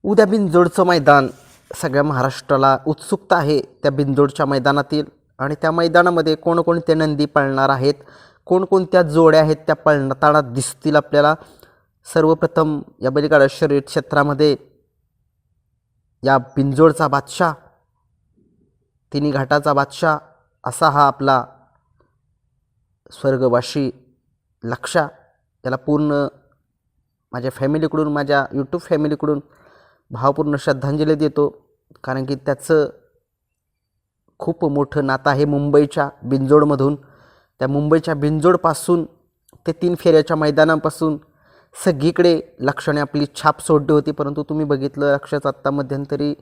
उद्या बिनजोडचं मैदान सगळ्या महाराष्ट्राला उत्सुकता आहे त्या बिनजोडच्या मैदानातील आणि त्या मैदानामध्ये कोणकोणते नंदी पळणार आहेत, कोणकोणत्या जोड्या आहेत त्या पळताना दिसतील आपल्याला. सर्वप्रथम या बैलगाडा शर्यत क्षेत्रामध्ये या बिनजोडचा बादशाह, तिन्ही घाटाचा बादशाह असा हा आपला स्वर्गवासी लक्षा, याला पूर्ण माझ्या फॅमिलीकडून, माझ्या यूट्यूब फॅमिलीकडून भावपूर्ण श्रद्धांजली देतो. कारण की त्याचं खूप मोठं नातं आहे मुंबईच्या बिनजोडमधून. त्या मुंबईच्या बिनजोडपासून ते 3 फेऱ्याच्या मैदानापासून सगळीकडे लक्षाने आपली छाप सोडली होती. परंतु तुम्ही बघितलं लक्षात आत्ता मध्यंतरी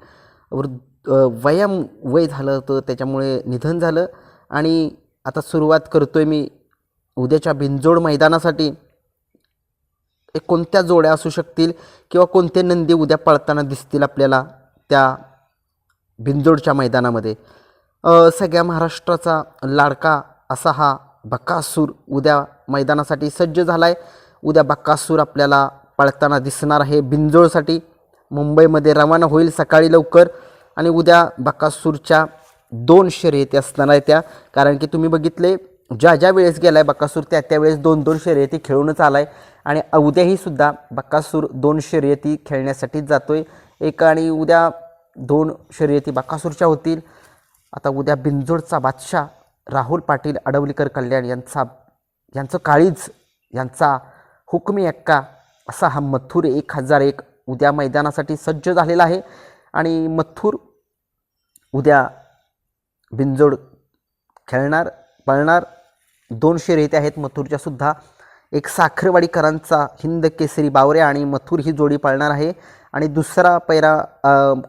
वय झालं होतं, त्याच्यामुळे निधन झालं. आणि आता सुरुवात करतोय मी उद्याच्या बिनजोड मैदानासाठी. कोणत्या जोड्या असू शकतील किंवा कोणते नंदी उद्या पळताना दिसतील आपल्याला त्या बिनजोडच्या मैदानामध्ये. सगळ्या महाराष्ट्राचा लाडका असा हा बकासूर उद्या मैदानासाठी सज्ज झाला आहे. उद्या बकासूर आपल्याला पळताना दिसणार आहे बिनजोडसाठी. मुंबईमध्ये रवाना होईल सकाळी लवकर आणि उद्या बकासूरच्या 2 शर्यती असणार आहे त्या. कारण की तुम्ही बघितले ज्या वेळेस गेला आहे बकासूर त्या वेळेस 2-2 शर्यती खेळूनच आला आहे. आणि उद्याही सुद्धा बकासूर 2 शर्यती खेळण्यासाठीच जातो आहे. एक आणि उद्या 2 शर्यती बकासूरच्या होतील. आता उद्या बिनजोडचा बादशाह राहुल पाटील अडवलीकर कल्याण यांचं काळीज, यांचा हुकमी एक्का असा हा मथुर 1001 उद्या मैदानासाठी सज्ज झालेला आहे. आणि मथुर उद्या बिनजोड खेळणार, पळणार. 2 शर्यती आहेत मथुरच्या सुद्धा. एक साखरवाडीकरांचा हिंद केसरी बावरे आणि मथुर ही जोडी पळणार आहे. आणि दुसरा पैरा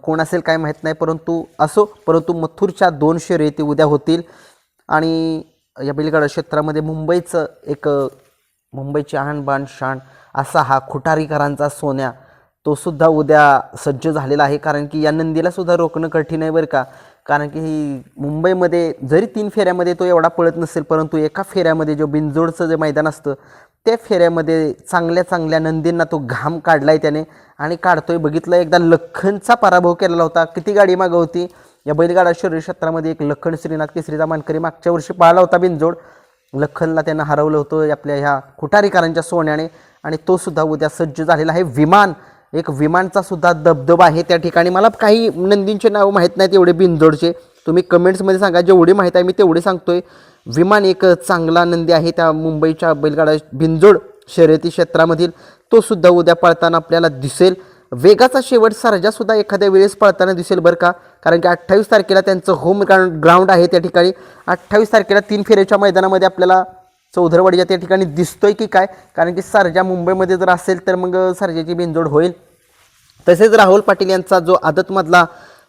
कोण असेल काय माहीत नाही, परंतु मथुरच्या 2 शर्यती उद्या होतील. आणि या बैलगाडा क्षेत्रामध्ये मुंबईची आणबाण शान असा हा खुटारीकरांचा सोन्या, तो सुद्धा उद्या सज्ज झालेला आहे. कारण की या नंदीला सुद्धा रोखणं कठीण आहे बरं का. कारण की मुंबईमध्ये जरी 3 फेऱ्यामध्ये तो एवढा पळत नसेल, परंतु एका फेऱ्यामध्ये जो बिनजोडचं जे मैदान असतं त्या फेऱ्यामध्ये चांगल्या नंदींना तो घाम काढलाय त्याने आणि काढतोय. बघितलं एकदा लखनचा पराभव केलेला होता, किती गाडी मागं होती. या बैलगाडा शर्यत क्षेत्रामध्ये एक लखन श्रीनाथ केसरीचा मानकरी मागच्या वर्षी पाळला होता बिनजोड. लखनला त्यानं हरवलं होतं आपल्या ह्या खुटारीकरांच्या सोन्याने. आणि तो सुद्धा उद्या सज्ज झालेला आहे. एक विमानचा सुद्धा दबदबा आहे त्या ठिकाणी. मला काही नंदींचे नाव माहीत नाहीत एवढे बिनजोडचे, तुम्ही कमेंट्समध्ये सांगा. जेवढी माहीत आहे मी तेवढे सांगतोय. विमान एक चांगला नंदी आहे त्या मुंबईच्या बैलगाडा बिनजोड शर्यती क्षेत्रामधील, तो सुद्धा उद्या पळताना आपल्याला दिसेल. वेगाचा शेवट सर्जासुद्धा एखाद्या वेळेस पळताना दिसेल बरं का. कारण की 28 तारखेला त्यांचं होम ग्राउंड आहे त्या ठिकाणी. 28 तारखेला 3 फेऱ्याच्या मैदानामध्ये आपल्याला चौधरवाडीच्या त्या ठिकाणी दिसतोय की काय. कारण की सर्जा मुंबईमध्ये जर असेल तर मग सर्जाची बिनजोड होईल. तसेच राहुल पाटील यांचा जो आदतमधला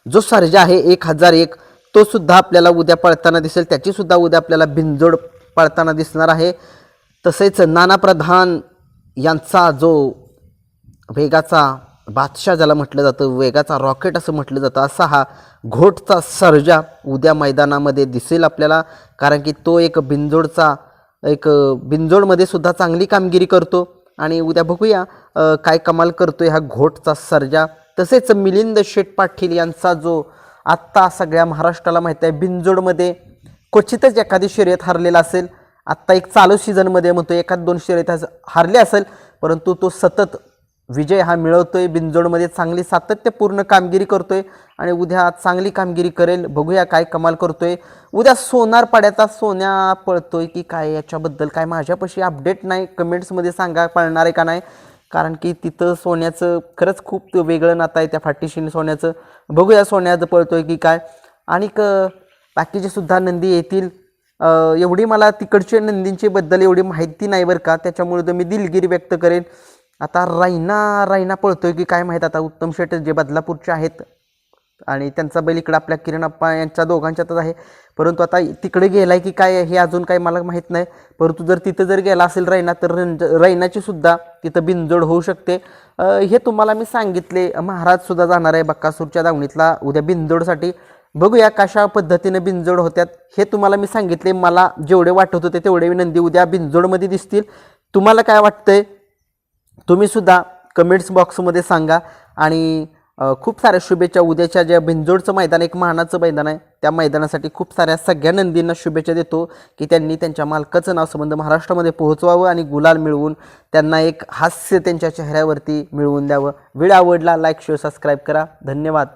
जो सर्जा आहे 1001, तो सुद्धा आपल्याला उद्या पळताना दिसेल. त्याचीसुद्धा उद्या आपल्याला बिनजोड पळताना दिसणार आहे. तसेच नाना प्रधान यांचा जो वेगाचा बादशाह ज्याला म्हटलं जातं, वेगाचा रॉकेट असं म्हटलं जातं, असा हा घोटचा सर्जा उद्या मैदानामध्ये दिसेल आपल्याला. कारण की तो एक बिनजोडमध्ये सुद्धा चांगली कामगिरी करतो. आणि उद्या बघूया काय कमाल करतोय हा घोटचा सर्जा. तसेच मिलिंद शेठ पाटील यांचा जो आत्ता सगळ्या महाराष्ट्राला माहीत आहे बिनजोडमध्ये क्वचितच एखादी शर्यत हरलेला असेल. आत्ता एक चालू सीझनमध्ये म्हणतो 1-2 शर्यत हारले असेल, परंतु तो सतत विजय हा मिळवतोय बिनजोडमध्ये. चांगली सातत्यपूर्ण कामगिरी करतोय आणि उद्या चांगली कामगिरी करेल. बघूया काय कमाल करतोय. उद्या सोनार पाड्याचा सोन्या पळतोय की काय, याच्याबद्दल काय माझ्यापाशी अपडेट नाही. कमेंट्समध्ये सांगा पळणार आहे का नाही. कारण की तिथं सोन्याचं खरंच खूप वेगळं नातं आहे त्या फाटीशी सोन्याचं. बघूया सोन्याचं पळतोय की काय. आणि बाकीचे सुद्धा नंदी येतील. एवढी मला तिकडच्या नंदींची बद्दल एवढी माहिती नाही बरं का, त्याच्यामुळे तर मी दिलगिरी व्यक्त करेन. आता रायना पळतोय की काय माहीत. आता उत्तम शेठ जे बदलापूरचे आहेत आणि त्यांचा बैल इकडं आपल्या किरणप्पा यांच्या दोघांच्यातच आहे, परंतु आता तिकडे गेलाय की काय हे अजून काही मला माहीत नाही. परंतु जर तिथं जर गेला असेल रायना, तर रायनाची सुद्धा तिथं बिनजोड होऊ शकते. हे तुम्हाला मी सांगितले. महाराज सुद्धा जाणार आहे बक्कासूरच्या दावणीतला उद्या बिनजोडसाठी. बघूया कशा पद्धतीने बिनजोड होत्यात हे तुम्हाला मी सांगितले. मला जेवढे वाटत होते तेवढे नंदी उद्या बिनजोडमध्ये दिसतील. तुम्हाला काय वाटतंय तुम्ही सुद्धा कमेंट्स बॉक्समध्ये सांगा. आणि खूप साऱ्या शुभेच्छा. उद्याच्या ज्या बिंजोडचं मैदान, एक मानाचं मैदान आहे, त्या मैदानासाठी खूप साऱ्या सगळ्या नंदींना शुभेच्छा देतो की त्यांनी त्यांच्या मालकाचं नाव संबंध महाराष्ट्रामध्ये पोहोचवावं आणि गुलाल मिळवून त्यांना एक हास्य त्यांच्या चेहऱ्यावरती मिळवून द्यावं. व्हिडिओ आवडला, लाईक शेअर सबस्क्राईब करा. धन्यवाद.